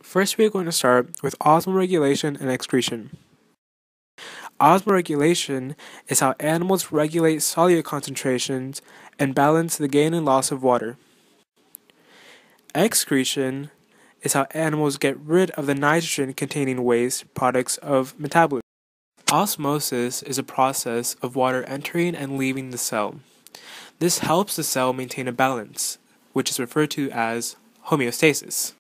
First, we are going to start with osmoregulation and excretion. Osmoregulation is how animals regulate solute concentrations and balance the gain and loss of water. Excretion is how animals get rid of the nitrogen-containing waste products of metabolism. Osmosis is a process of water entering and leaving the cell. This helps the cell maintain a balance, which is referred to as homeostasis.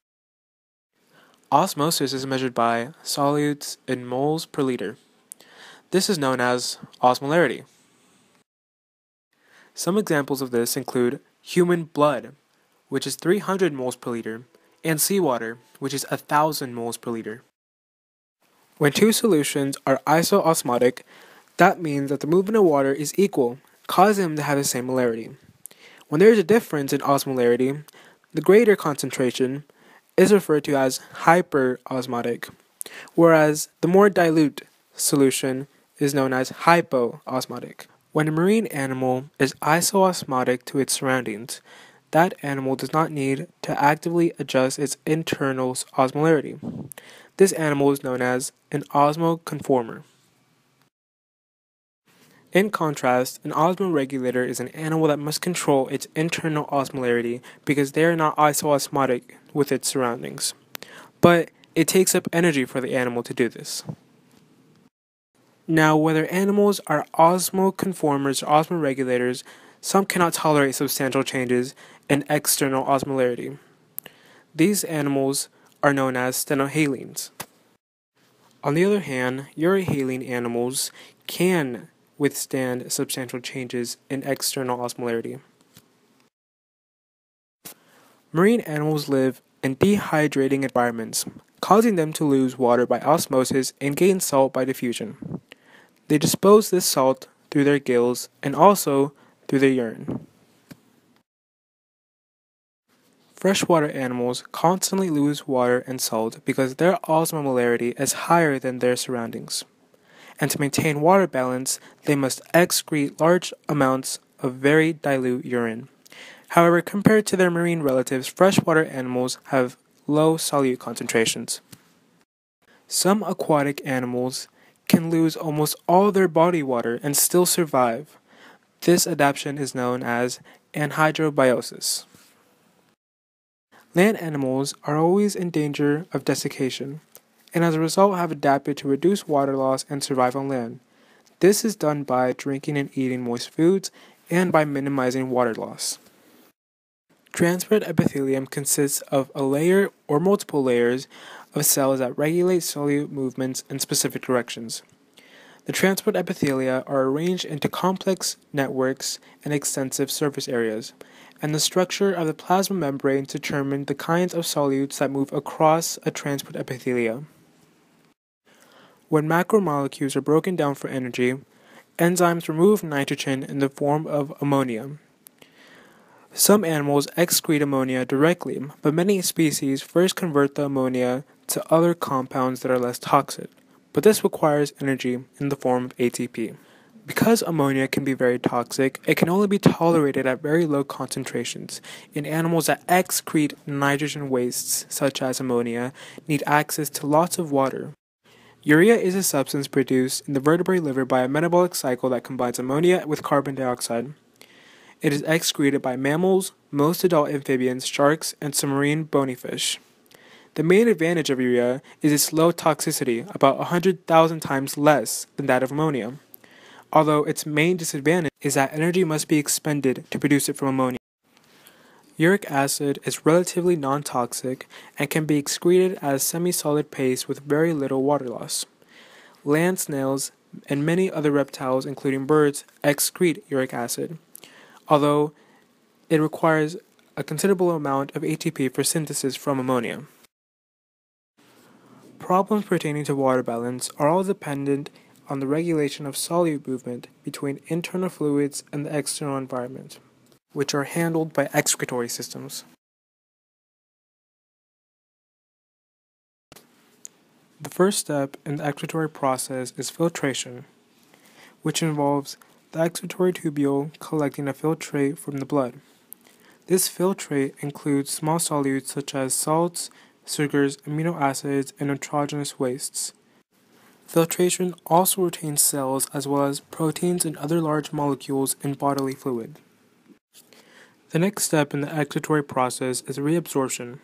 Osmosis is measured by solutes in moles per liter. This is known as osmolarity. Some examples of this include human blood, which is 300 moles per liter, and seawater, which is 1,000 moles per liter. When two solutions are isoosmotic, that means that the movement of water is equal, causing them to have the same molarity. When there is a difference in osmolarity, the greater concentration is referred to as hyperosmotic, whereas the more dilute solution is known as hypoosmotic. When a marine animal is isoosmotic to its surroundings, that animal does not need to actively adjust its internal osmolarity. This animal is known as an osmoconformer. In contrast, an osmoregulator is an animal that must control its internal osmolarity because they are not isoosmotic with its surroundings. But it takes up energy for the animal to do this. Now, whether animals are osmoconformers or osmoregulators, some cannot tolerate substantial changes in external osmolarity. These animals are known as stenohalines. On the other hand, euryhaline animals can withstand substantial changes in external osmolarity. Marine animals live in dehydrating environments, causing them to lose water by osmosis and gain salt by diffusion. They dispose this salt through their gills and also through their urine. Freshwater animals constantly lose water and salt because their osmolarity is higher than their surroundings. And to maintain water balance, they must excrete large amounts of very dilute urine. However, compared to their marine relatives, freshwater animals have low solute concentrations. Some aquatic animals can lose almost all their body water and still survive. This adaptation is known as anhydrobiosis. Land animals are always in danger of desiccation, and as a result have adapted to reduce water loss and survive on land. This is done by drinking and eating moist foods and by minimizing water loss. Transport epithelium consists of a layer or multiple layers of cells that regulate solute movements in specific directions. The transport epithelia are arranged into complex networks and extensive surface areas, and the structure of the plasma membrane determines the kinds of solutes that move across a transport epithelia. When macromolecules are broken down for energy, enzymes remove nitrogen in the form of ammonia. Some animals excrete ammonia directly, but many species first convert the ammonia to other compounds that are less toxic, but this requires energy in the form of ATP. Because ammonia can be very toxic, it can only be tolerated at very low concentrations, and animals that excrete nitrogen wastes, such as ammonia, need access to lots of water. Urea is a substance produced in the vertebrate liver by a metabolic cycle that combines ammonia with carbon dioxide. It is excreted by mammals, most adult amphibians, sharks, and some marine bony fish. The main advantage of urea is its low toxicity, about 100,000 times less than that of ammonia, although its main disadvantage is that energy must be expended to produce it from ammonia. Uric acid is relatively non-toxic and can be excreted as semi-solid paste with very little water loss. Land snails and many other reptiles, including birds, excrete uric acid, although it requires a considerable amount of ATP for synthesis from ammonia. Problems pertaining to water balance are all dependent on the regulation of solute movement between internal fluids and the external environment, which are handled by excretory systems. The first step in the excretory process is filtration, which involves the excretory tubule collecting a filtrate from the blood. This filtrate includes small solutes such as salts, sugars, amino acids, and nitrogenous wastes. Filtration also retains cells as well as proteins and other large molecules in bodily fluid. The next step in the excretory process is reabsorption.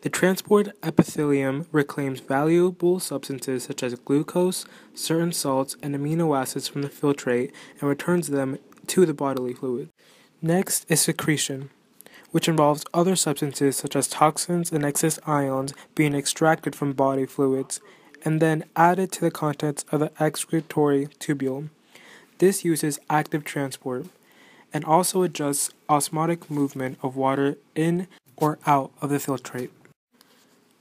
The transport epithelium reclaims valuable substances such as glucose, certain salts, and amino acids from the filtrate and returns them to the bodily fluid. Next is secretion, which involves other substances such as toxins and excess ions being extracted from body fluids and then added to the contents of the excretory tubule. This uses active transport and also adjusts osmotic movement of water in or out of the filtrate.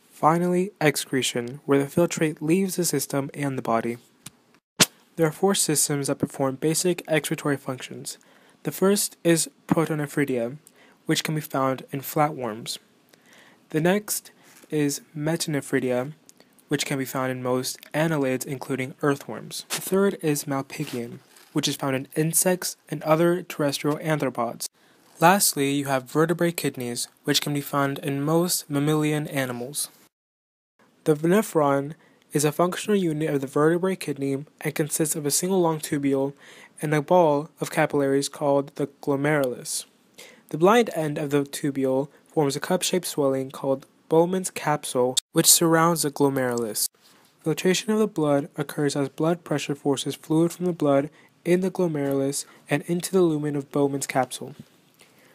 Finally, excretion, where the filtrate leaves the system and the body. There are 4 systems that perform basic excretory functions. The first is protonephridia, which can be found in flatworms. The next is metanephridia, which can be found in most annelids, including earthworms. The third is malpighian, which is found in insects and other terrestrial arthropods. Lastly, you have vertebrate kidneys, which can be found in most mammalian animals. The nephron is a functional unit of the vertebrate kidney and consists of a single long tubule and a ball of capillaries called the glomerulus. The blind end of the tubule forms a cup-shaped swelling called Bowman's capsule, which surrounds the glomerulus. Filtration of the blood occurs as blood pressure forces fluid from the blood in the glomerulus and into the lumen of Bowman's capsule.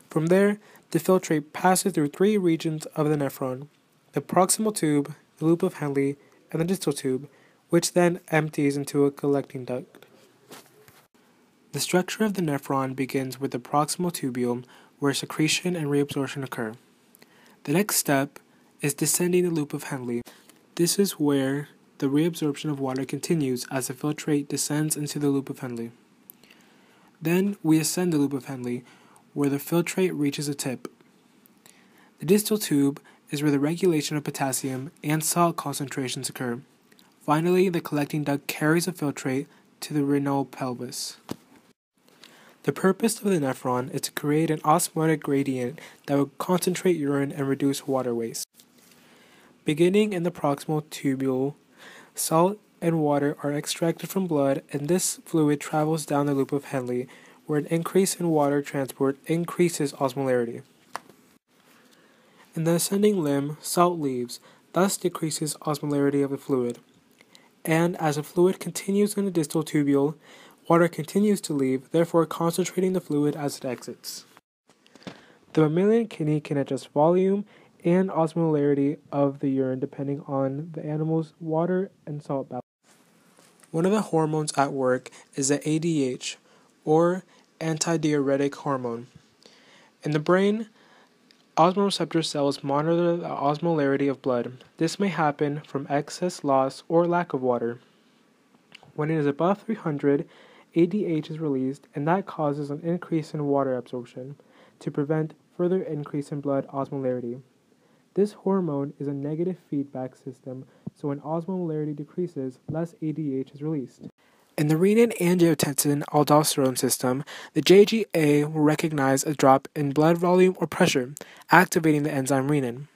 From there, the filtrate passes through 3 regions of the nephron: the proximal tube, the loop of Henle, and the distal tube, which then empties into a collecting duct. The structure of the nephron begins with the proximal tubule, where secretion and reabsorption occur. The next step is descending the loop of Henle. This is where the reabsorption of water continues as the filtrate descends into the loop of Henle. Then we ascend the loop of Henle, where the filtrate reaches a tip. The distal tube is where the regulation of potassium and salt concentrations occur. Finally, the collecting duct carries the filtrate to the renal pelvis. The purpose of the nephron is to create an osmotic gradient that will concentrate urine and reduce water waste. Beginning in the proximal tubule, salt and water are extracted from blood, and this fluid travels down the loop of Henle, where an increase in water transport increases osmolarity. In the ascending limb, salt leaves, thus decreases osmolarity of the fluid. And as the fluid continues in the distal tubule, water continues to leave, therefore concentrating the fluid as it exits. The mammalian kidney can adjust volume and osmolarity of the urine depending on the animal's water and salt balance. One of the hormones at work is the ADH, or antidiuretic hormone. In the brain, osmoreceptor cells monitor the osmolarity of blood. This may happen from excess loss or lack of water. When it is above 300, ADH is released, and that causes an increase in water absorption to prevent further increase in blood osmolarity. This hormone is a negative feedback system, so when osmolarity decreases, less ADH is released. In the renin-angiotensin-aldosterone system, the JGA will recognize a drop in blood volume or pressure, activating the enzyme renin.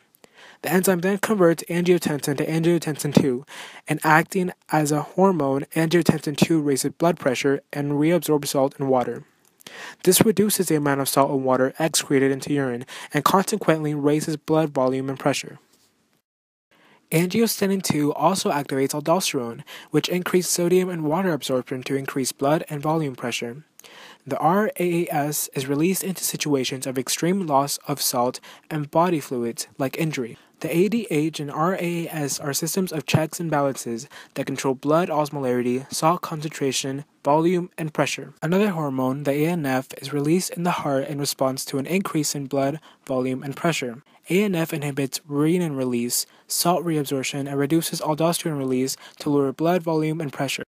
The enzyme then converts angiotensin to angiotensin II, and acting as a hormone, angiotensin II raises blood pressure and reabsorbs salt and water. This reduces the amount of salt and water excreted into urine, and consequently raises blood volume and pressure. Angiotensin II also activates aldosterone, which increases sodium and water absorption to increase blood and volume pressure. The RAAS is released into situations of extreme loss of salt and body fluids, like injury. The ADH and RAAS are systems of checks and balances that control blood osmolarity, salt concentration, volume, and pressure. Another hormone, the ANF, is released in the heart in response to an increase in blood volume and pressure. ANF inhibits renin release, salt reabsorption, and reduces aldosterone release to lower blood volume and pressure.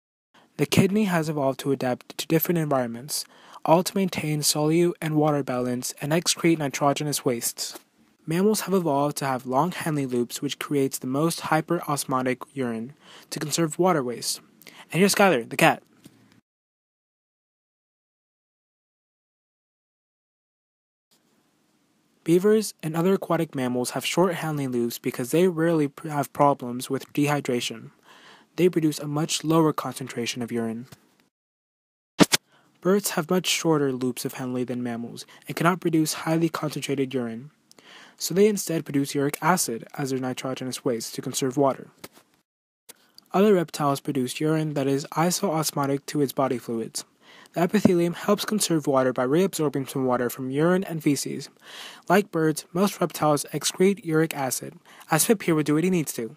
The kidney has evolved to adapt to different environments, all to maintain solute and water balance and excrete nitrogenous wastes. Mammals have evolved to have long Henle loops, which creates the most hyperosmotic urine to conserve water waste. And here's Skylar, the cat. Beavers and other aquatic mammals have short handling loops because they rarely have problems with dehydration. They produce a much lower concentration of urine. Birds have much shorter loops of handling than mammals and cannot produce highly concentrated urine, so they instead produce uric acid as their nitrogenous waste to conserve water. Other reptiles produce urine that is isoosmotic to its body fluids. The epithelium helps conserve water by reabsorbing some water from urine and feces. Like birds, most reptiles excrete uric acid, as Pip would do what he needs to.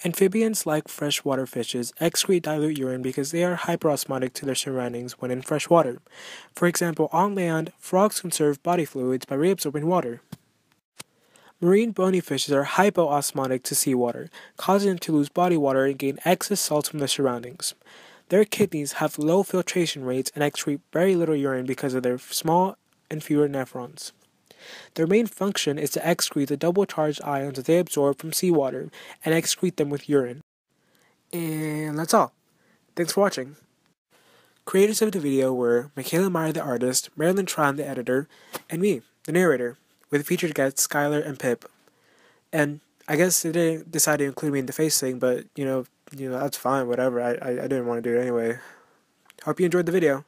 Amphibians, like freshwater fishes, excrete dilute urine because they are hyperosmotic to their surroundings when in fresh water. For example, on land, frogs conserve body fluids by reabsorbing water. Marine bony fishes are hypoosmotic to seawater, causing them to lose body water and gain excess salts from their surroundings. Their kidneys have low filtration rates and excrete very little urine because of their small and fewer nephrons. Their main function is to excrete the double-charged ions that they absorb from seawater and excrete them with urine. And that's all. Thanks for watching. Creators of the video were Michaela Meyer the artist, Marilyn Tron the editor, and me, the narrator, with featured guests Skylar and Pip. And I guess they didn't decide to include me in the face thing, but you know that's fine, whatever. I didn't want to do it anyway. Hope you enjoyed the video.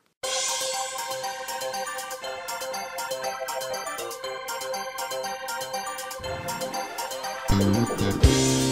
Mm-hmm.